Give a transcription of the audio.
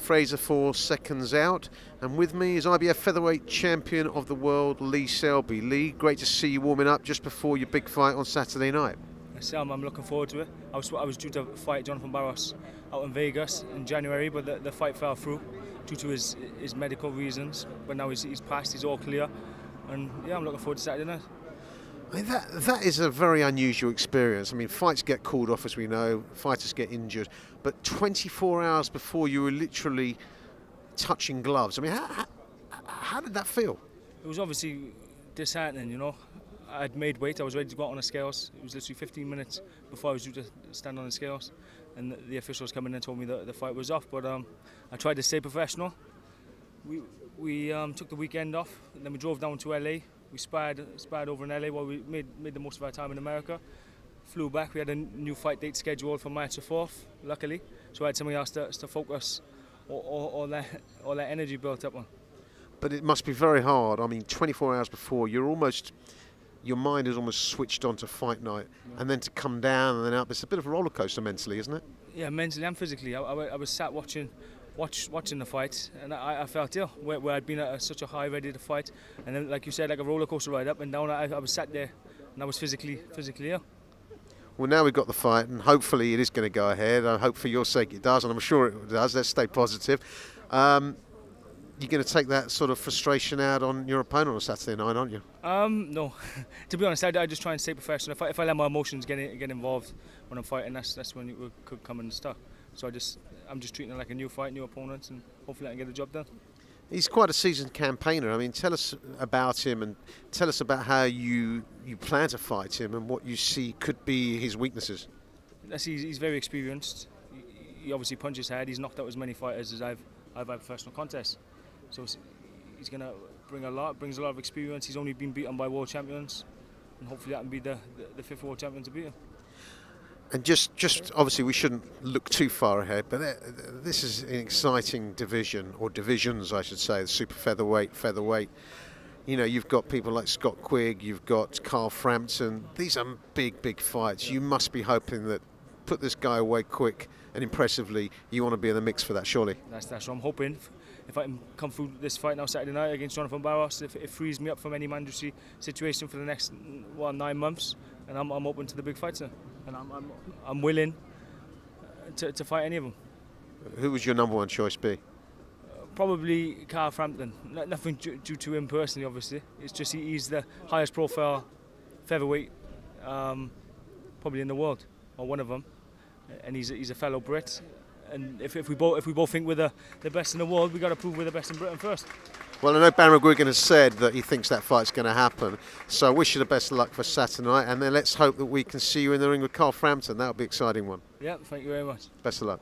Fraser for Seconds Out, and with me is IBF featherweight champion of the world, Lee Selby. Lee, great to see you warming up just before your big fight on Saturday night. Sam, I'm looking forward to it. I was due to fight Jonathan Barros out in Vegas in January, but the fight fell through due to his medical reasons. But now he's passed, he's all clear, and yeah, I'm looking forward to Saturday night. I mean, that is a very unusual experience. I mean, fights get called off, as we know, fighters get injured, but 24 hours before you were literally touching gloves. I mean, how did that feel? It was obviously disheartening, you know. I'd made weight, I was ready to go out on the scales. It was literally 15 minutes before I was due to stand on the scales, and the officials come in and told me that the fight was off, but I tried to stay professional. We took the weekend off, and then we drove down to LA. We sparred over in LA while we made the most of our time in America. Flew back, we had a new fight date scheduled for March the 4th, luckily, so I had something else to focus all that energy built up on. But it must be very hard. I mean, 24 hours before, your mind is almost switched on to fight night, and then to come down and then up, it's a bit of a roller coaster mentally, isn't it? Yeah, mentally and physically. I was sat watching the fight, and I felt ill, where I'd been at such a high, ready to fight, and then, like you said, like a roller coaster ride up and down. I was sat there, and I was physically ill. Well, now we've got the fight, and hopefully it is going to go ahead. I hope for your sake it does, and I'm sure it does. Let's stay positive. You're going to take that sort of frustration out on your opponent on Saturday night, aren't you? No. To be honest, I just try and stay professional. If I let my emotions get involved when I'm fighting, that's when it could come unstuck. So I'm just treating it like a new fight, new opponent, and hopefully I can get the job done. He's quite a seasoned campaigner. I mean, tell us about him, and tell us about how you plan to fight him and what you see could be his weaknesses. He's very experienced. He obviously punches hard. He's knocked out as many fighters as I've had professional contests. So he's going to brings a lot of experience. He's only been beaten by world champions, and hopefully that can be the fifth world champion to beat him. And just obviously we shouldn't look too far ahead, but this is an exciting division, or divisions I should say, the super featherweight. You know, you've got people like Scott Quigg, you've got Carl Frampton. These are big fights. You must be hoping that put this guy away quick and impressively. You want to be in the mix for that, surely? That's what I'm hoping. If I can come through this fight now Saturday night against Jonathan Barros, if it frees me up from any mandatory situation for the next 9 months, and I'm open to the big fights, and I'm willing to fight any of them. Who would your number one choice be? Probably Carl Frampton. Nothing due to him personally, obviously. It's just he's the highest profile featherweight probably in the world, or one of them, and he's a fellow Brit. And if we both think we're the best in the world, we've got to prove we're the best in Britain first. Well, I know Barry McGuigan has said that he thinks that fight's going to happen, so I wish you the best of luck for Saturday night, and then let's hope that we can see you in the ring with Carl Frampton. That'll be an exciting one. Yeah, thank you very much. Best of luck.